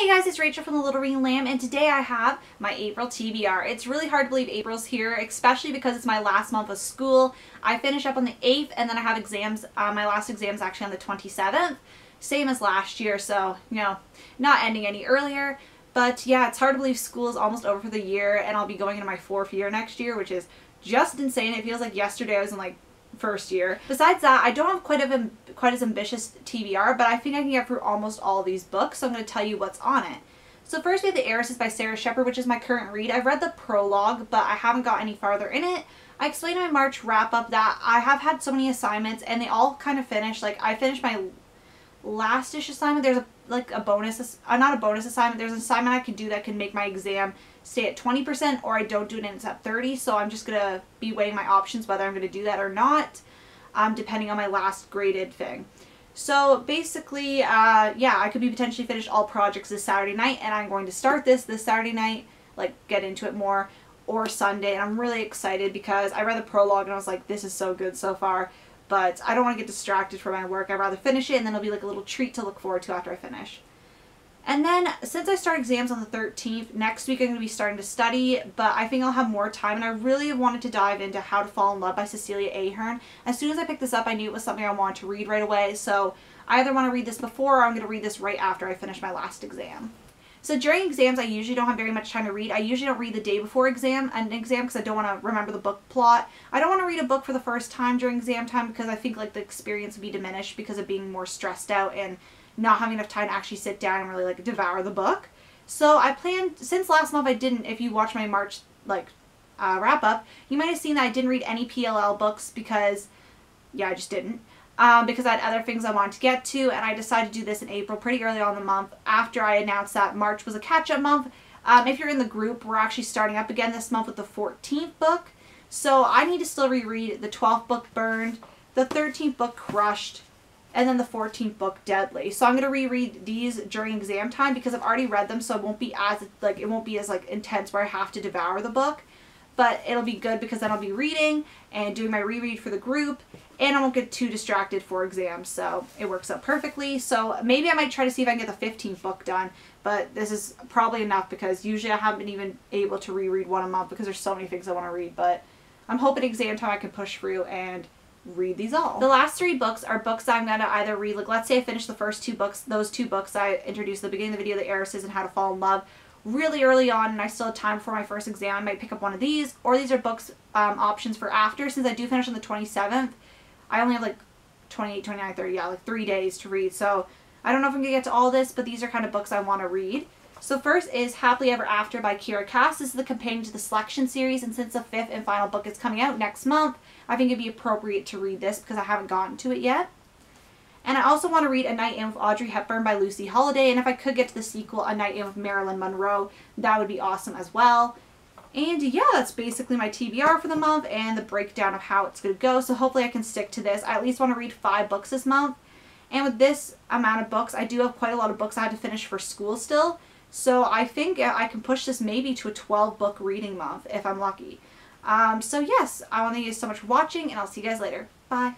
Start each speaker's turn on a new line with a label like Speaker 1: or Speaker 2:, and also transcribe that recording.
Speaker 1: Hey guys, it's Rachel from The Little Green Lamb, and today I have my April TBR. It's really hard to believe April's here, especially because it's my last month of school. I finish up on the 8th, and then I have exams. My last exam is actually on the 27th, same as last year, so, you know, not ending any earlier. But yeah, it's hard to believe school is almost over for the year, and I'll be going into my 4th year next year, which is just insane. It feels like yesterday I was in like first year. Besides that, I don't have quite as ambitious TBR, but I think I can get through almost all of these books, so I'm going to tell you what's on it. So first we have the Eris by Sarah Shepard, which is my current read. I've read the prologue, but I haven't got any farther in it. I explained in my March wrap-up that I have had so many assignments, and they all kind of finished. Like, I finished my last-ish assignment. There's a bonus, not a bonus assignment, there's an assignment I can do that can make my exam stay at 20%, or I don't do it and it's at 30%, so I'm just going to be weighing my options whether I'm going to do that or not, depending on my last graded thing. So basically, yeah, I could be potentially finished all projects this Saturday night, and I'm going to start this Saturday night, like get into it more, or Sunday, and I'm really excited because I read the prologue and I was like, this is so good so far. But I don't want to get distracted from my work. I'd rather finish it, and then it'll be like a little treat to look forward to after I finish. And then, since I start exams on the 13th, next week I'm going to be starting to study, but I think I'll have more time, and I really wanted to dive into How to Fall in Love by Cecilia Ahern. As soon as I picked this up, I knew it was something I wanted to read right away, so I either want to read this before or I'm going to read this right after I finish my last exam. So during exams, I usually don't have very much time to read. I usually don't read the day before an exam because I don't want to remember the book plot. I don't want to read a book for the first time during exam time because I think like the experience would be diminished because of being more stressed out and not having enough time to actually sit down and really like devour the book. So I planned, since last month I didn't, if you watch my March wrap up, you might have seen that I didn't read any PLL books because, yeah, I just didn't. Because I had other things I wanted to get to, and I decided to do this in April, pretty early on in the month, after I announced that March was a catch-up month. If you're in the group, we're actually starting up again this month with the 14th book. So I need to still reread the 12th book, Burned, the 13th book, Crushed, and then the 14th book, Deadly. So I'm going to reread these during exam time because I've already read them, so it won't be as intense where I have to devour the book. But it'll be good because then I'll be reading and doing my reread for the group, and I won't get too distracted for exams, so it works out perfectly. So maybe I might try to see if I can get the 15th book done, but this is probably enough because usually I haven't been even able to reread one a month because there's so many things I want to read, but I'm hoping exam time I can push through and read these all. The last 3 books are books that I'm going to either read, like let's say I finish the first 2 books, those 2 books I introduced at the beginning of the video, the Eris and How to Fall in Love, really early on and I still have time before my first exam. I might pick up one of these, or these are books options for after. Since I do finish on the 27th, I only have like 28, 29, 30, yeah, like 3 days to read. So I don't know if I'm going to get to all this, but these are kind of books I want to read. So first is Happily Ever After by Kira Cass. This is the companion to the Selection series, and since the 5th and final book is coming out next month, I think it'd be appropriate to read this because I haven't gotten to it yet. And I also want to read A Night In with Audrey Hepburn by Lucy Holiday, and if I could get to the sequel, A Night In with Marilyn Monroe, that would be awesome as well. And yeah, that's basically my TBR for the month and the breakdown of how it's going to go, so hopefully I can stick to this. I at least want to read 5 books this month, and with this amount of books, I do have quite a lot of books I had to finish for school still, so I think I can push this maybe to a 12-book reading month if I'm lucky. So yes, I want to thank you so much for watching, and I'll see you guys later. Bye!